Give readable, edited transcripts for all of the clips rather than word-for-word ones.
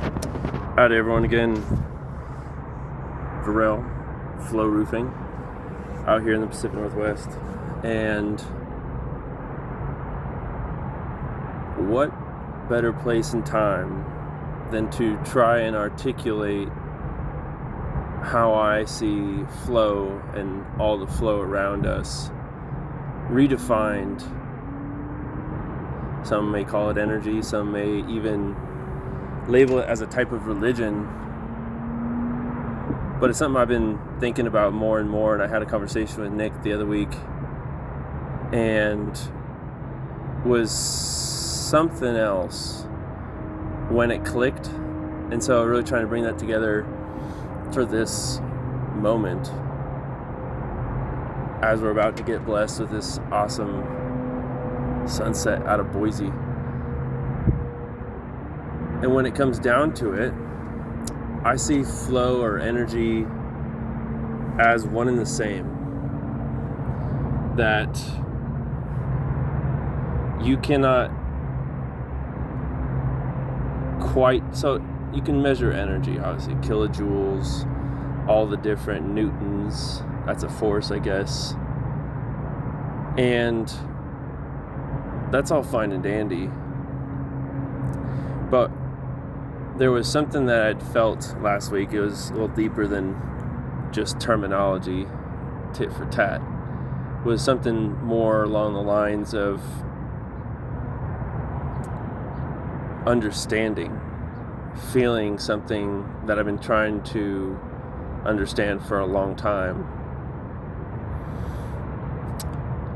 Howdy everyone again. Verrill Flow Roofing out here in the Pacific Northwest. And what better place and time than to try and articulate how I see flow and all the flow around us redefined. Some may call it energy, some may even label it as a type of religion, but it's something I've been thinking about more and more. And I had a conversation with Nick the other week, and was something else when it clicked. And so I'm really trying to bring that together for this moment as we're about to get blessed with this awesome sunset out of Boise. And when it comes down to it, I see flow or energy as one and the same. That you cannot quite, so you can measure energy, obviously, kilojoules, all the different newtons, that's a force, I guess. And that's all fine and dandy. But there was something that I'd felt last week. It was a little deeper than just terminology, tit for tat. It was something more along the lines of understanding, feeling something that I've been trying to understand for a long time.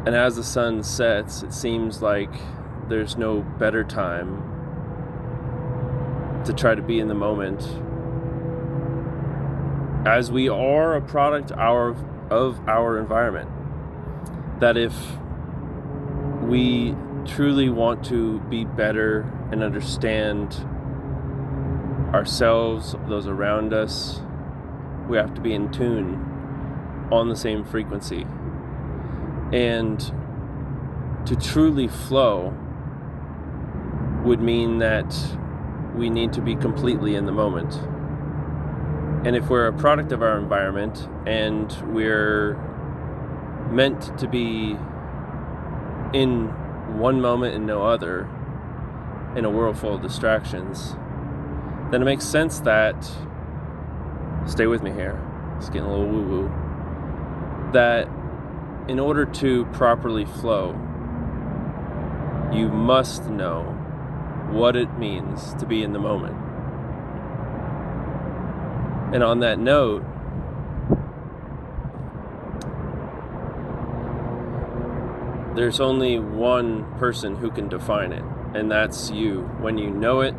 And as the sun sets, it seems like there's no better time to try to be in the moment, as we are a product of our environment. That if we truly want to be better and understand ourselves, those around us, we have to be in tune on the same frequency. And to truly flow would mean that we need to be completely in the moment. And if we're a product of our environment and we're meant to be in one moment and no other, in a world full of distractions, then it makes sense that, stay with me here, it's getting a little woo-woo, that in order to properly flow, you must know what it means to be in the moment. And on that note, there's only one person who can define it, and that's you. When you know it,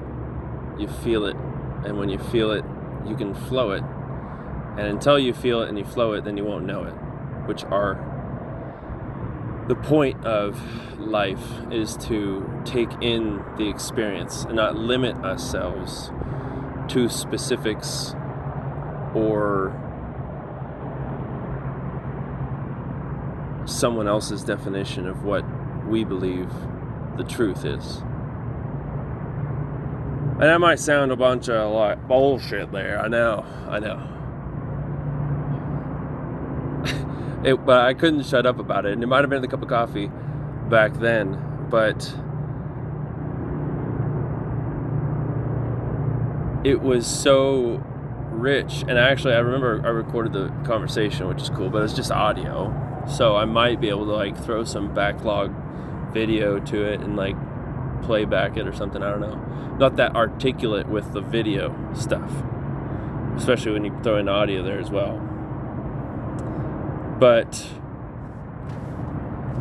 you feel it, and when you feel it, you can flow it. And until you feel it and you flow it, then you won't know it, which are the point of life, is to take in the experience and not limit ourselves to specifics or someone else's definition of what we believe the truth is. And that might sound a bunch of like bullshit there, I know. But I couldn't shut up about it, and it might have been the cup of coffee back then, but it was so rich. And actually, I remember I recorded the conversation, which is cool, but it's just audio, so I might be able to like throw some backlog video to it and like play back it or something, I don't know. Not that articulate with the video stuff, especially when you throw in audio there as well. But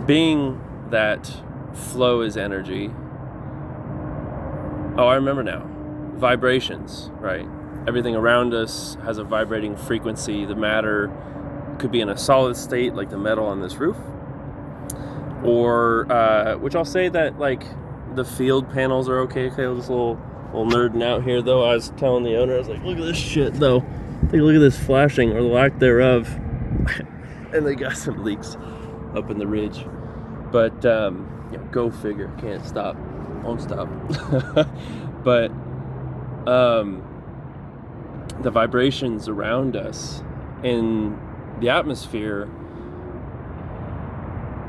being that flow is energy, I remember now, vibrations, right? Everything around us has a vibrating frequency. The matter could be in a solid state, like the metal on this roof, or which I'll say that like the field panels are okay. Okay, this little nerding out here though. I was telling the owner, I was like, look at this shit though. Take a look at this flashing or the lack thereof. And they got some leaks up in the ridge. But, go figure. Can't stop. Won't stop. But the vibrations around us in the atmosphere.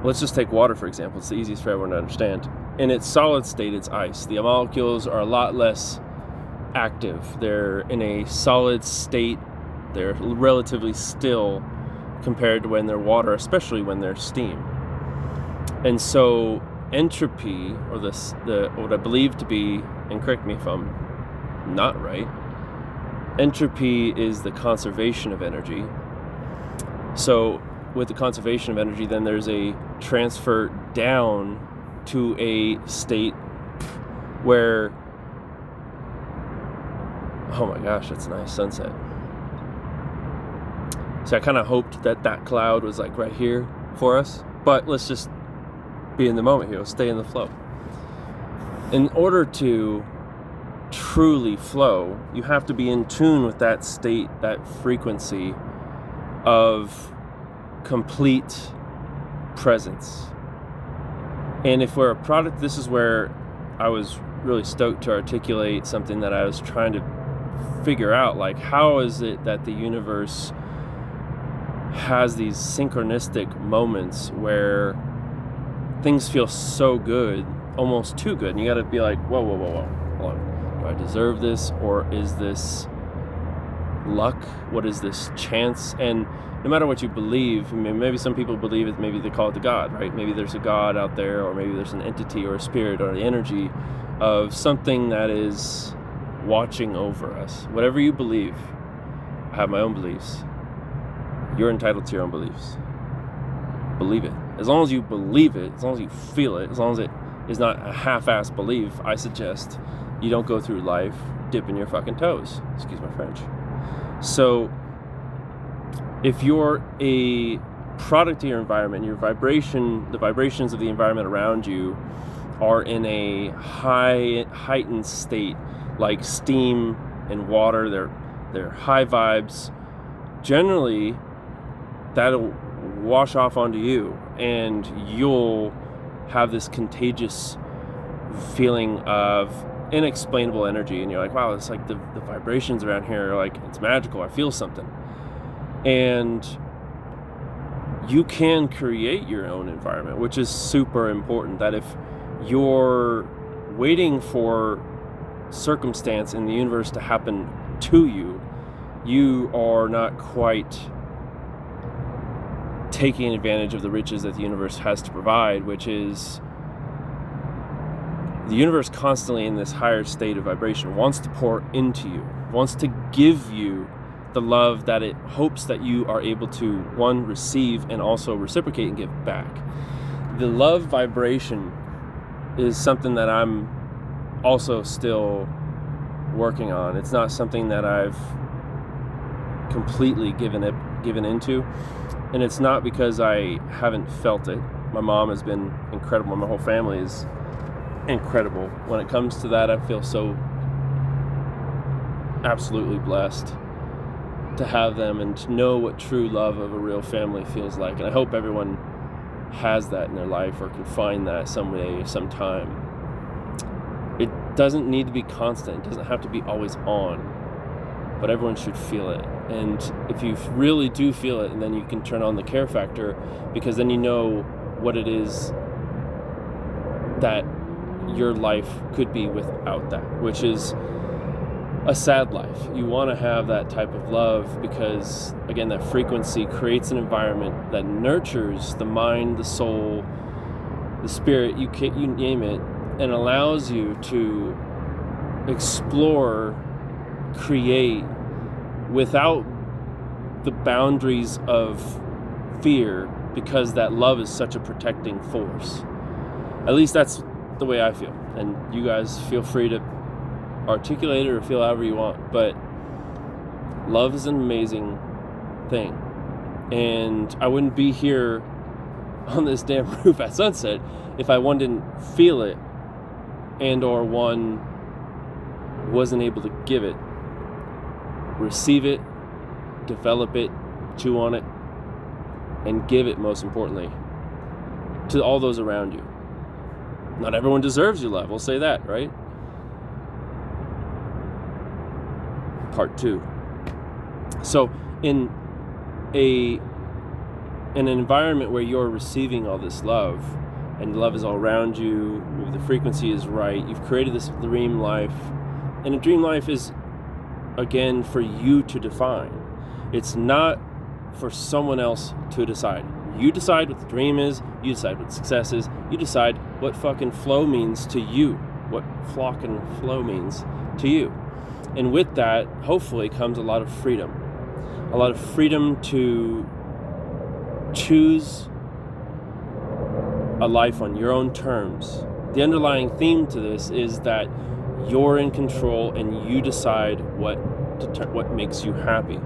Let's just take water, for example. It's the easiest for everyone to understand. In its solid state, it's ice. The molecules are a lot less active. They're in a solid state. They're relatively still compared to when they're water, especially when they're steam. And so entropy, or what I believe to be, and correct me if I'm not right, entropy is the conservation of energy. So with the conservation of energy, then there's a transfer down to a state where, oh my gosh, that's a nice sunset. So I kind of hoped that cloud was like right here for us, but let's just be in the moment here. Let's stay in the flow. In order to truly flow, you have to be in tune with that state, that frequency of complete presence. And if we're a product, this is where I was really stoked to articulate something that I was trying to figure out, like, how is it that the universe has these synchronistic moments where things feel so good, almost too good, and you got to be like, whoa, hold on. Do I deserve this, or is this luck? What is this chance? And no matter what you believe, I mean, maybe some people believe it, maybe they call it the God, right? Maybe there's a God out there, or maybe there's an entity or a spirit or the energy of something that is watching over us. Whatever you believe, I have my own beliefs. You're entitled to your own beliefs. Believe it. As long as you believe it, as long as you feel it, as long as it is not a half-assed belief, I suggest you don't go through life dipping your fucking toes. Excuse my French. So if you're a product of your environment, the vibrations of the environment around you are in a heightened state, like steam and water, they're high vibes, generally that'll wash off onto you, and you'll have this contagious feeling of inexplainable energy, and you're like, wow, it's like the vibrations around here are like, it's magical, I feel something. And you can create your own environment, which is super important. That if you're waiting for circumstance in the universe to happen to you, you are not quite taking advantage of the riches that the universe has to provide, which is the universe constantly in this higher state of vibration wants to pour into you, wants to give you the love that it hopes that you are able to, one, receive, and also reciprocate and give back. The love vibration is something that I'm also still working on. It's not something that I've completely given into, and it's not because I haven't felt it. My mom has been incredible. My whole family is incredible. When it comes to that, I feel so absolutely blessed to have them and to know what true love of a real family feels like. And I hope everyone has that in their life or can find that someday, sometime. It doesn't need to be constant. It doesn't have to be always on, but everyone should feel it. And if you really do feel it, and then you can turn on the care factor, because then you know what it is that your life could be without that, which is a sad life. You want to have that type of love because, again, that frequency creates an environment that nurtures the mind, the soul, the spirit, you name it, and allows you to explore, create without the boundaries of fear, because that love is such a protecting force. At least that's the way I feel. And you guys feel free to articulate it or feel however you want, but love is an amazing thing. And I wouldn't be here on this damn roof at sunset if I, one, didn't feel it, and or one, wasn't able to give it, receive it, develop it, chew on it, and give it, most importantly, to all those around you. Not everyone deserves your love, we'll say that, right? part 2. So in an environment where you're receiving all this love, and love is all around you, the frequency is right, you've created this dream life, and a dream life is, again, for you to define. It's not for someone else to decide. You decide what the dream is, you decide what success is, you decide what fucking flow means to you, what flock and flow means to you. And with that, hopefully, comes a lot of freedom. A lot of freedom to choose a life on your own terms. The underlying theme to this is that you're in control and you decide what makes you happy.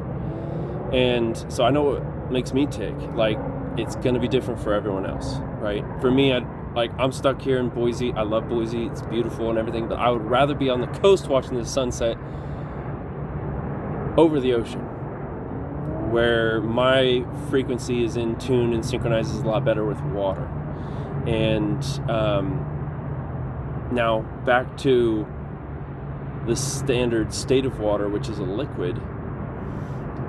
And so I know what makes me tick. Like, it's going to be different for everyone else, right? For me, I'm stuck here in Boise. I love Boise. It's beautiful and everything, but I would rather be on the coast watching the sunset over the ocean, where my frequency is in tune and synchronizes a lot better with water. And now back to the standard state of water, which is a liquid,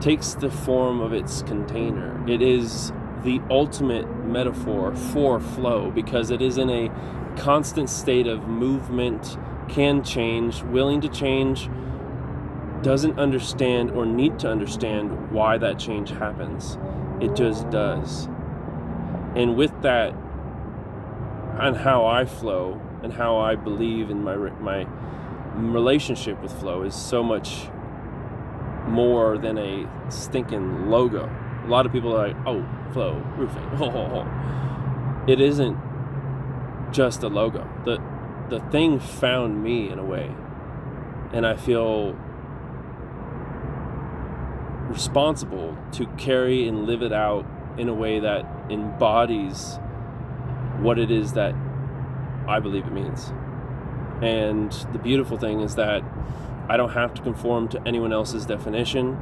takes the form of its container. It is the ultimate metaphor for flow, because it is in a constant state of movement, can change, willing to change, doesn't understand or need to understand why that change happens. It just does. And with that, and how I flow and how I believe in my relationship with flow is so much more than a stinking logo. A lot of people are like, oh, flow, roofing. It isn't just a logo. The thing found me in a way, and I feel responsible to carry and live it out in a way that embodies what it is that I believe it means. And the beautiful thing is that I don't have to conform to anyone else's definition.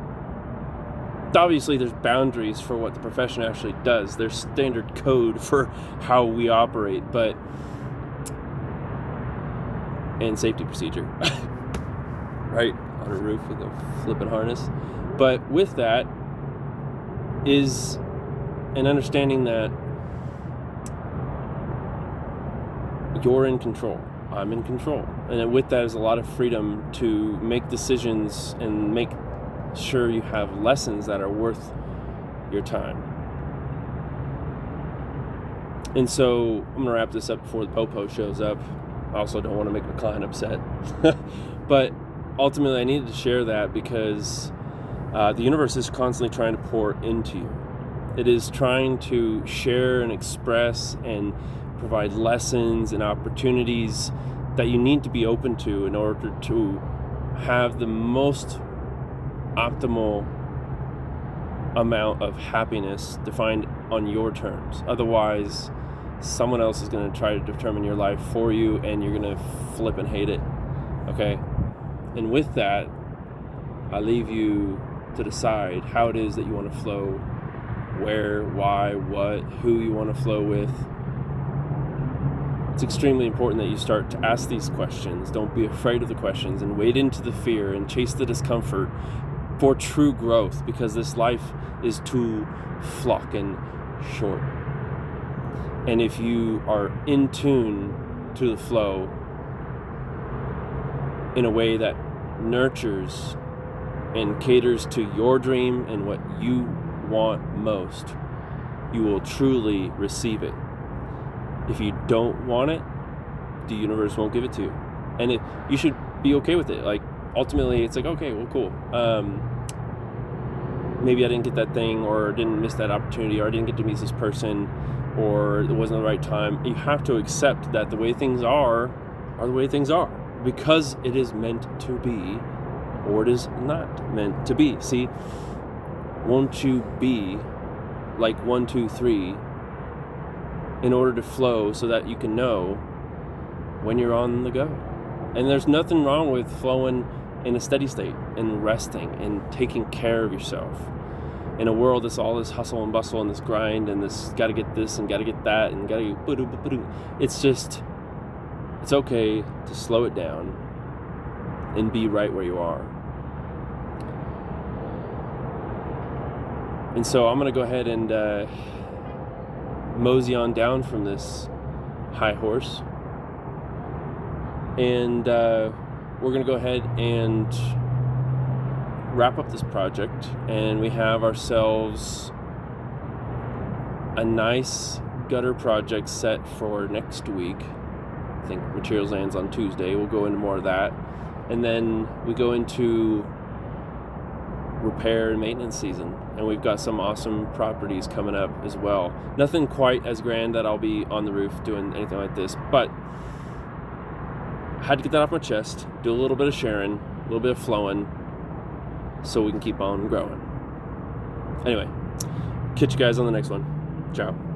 Obviously, there's boundaries for what the profession actually does. There's standard code for how we operate, and safety procedure, right? On a roof with a flipping harness. But with that is an understanding that you're in control. I'm in control. And with that is a lot of freedom to make decisions and make sure you have lessons that are worth your time. And so I'm going to wrap this up before the Popo shows up. I also don't want to make my client upset. But ultimately, I needed to share that because the universe is constantly trying to pour into you. It is trying to share and express and provide lessons and opportunities that you need to be open to in order to have the most optimal amount of happiness defined on your terms. Otherwise, someone else is going to try to determine your life for you, and you're going to flip and hate it. Okay? And with that, I leave you to decide how it is that you want to flow, where, why, what, who you want to flow with. It's extremely important that you start to ask these questions. Don't be afraid of the questions and wade into the fear and chase the discomfort for true growth, because this life is too flocking short. And if you are in tune to the flow in a way that nurtures and caters to your dream and what you want most, you will truly receive it. If you don't want it, the universe won't give it to you. And you should be okay with it. Like, ultimately, it's like, okay, well, cool. Maybe I didn't get that thing, or didn't miss that opportunity, or I didn't get to meet this person, or it wasn't the right time. You have to accept that the way things are the way things are, because it is meant to be, or it is not meant to be. See, won't you be like 1, 2, 3 in order to flow, so that you can know when you're on the go? And there's nothing wrong with flowing in a steady state and resting and taking care of yourself in a world that's all this hustle and bustle and this grind and this gotta get this and gotta get that and gotta get it's okay to slow it down and be right where you are. And so I'm going to go ahead and mosey on down from this high horse. And we're going to go ahead and wrap up this project. And we have ourselves a nice gutter project set for next week. I think materials lands on Tuesday. We'll go into more of that. And then we go into repair and maintenance season, and we've got some awesome properties coming up as well. Nothing quite as grand that I'll be on the roof doing anything like this, but I had to get that off my chest, do a little bit of sharing, a little bit of flowing, so we can keep on growing. Anyway, catch you guys on the next one. Ciao.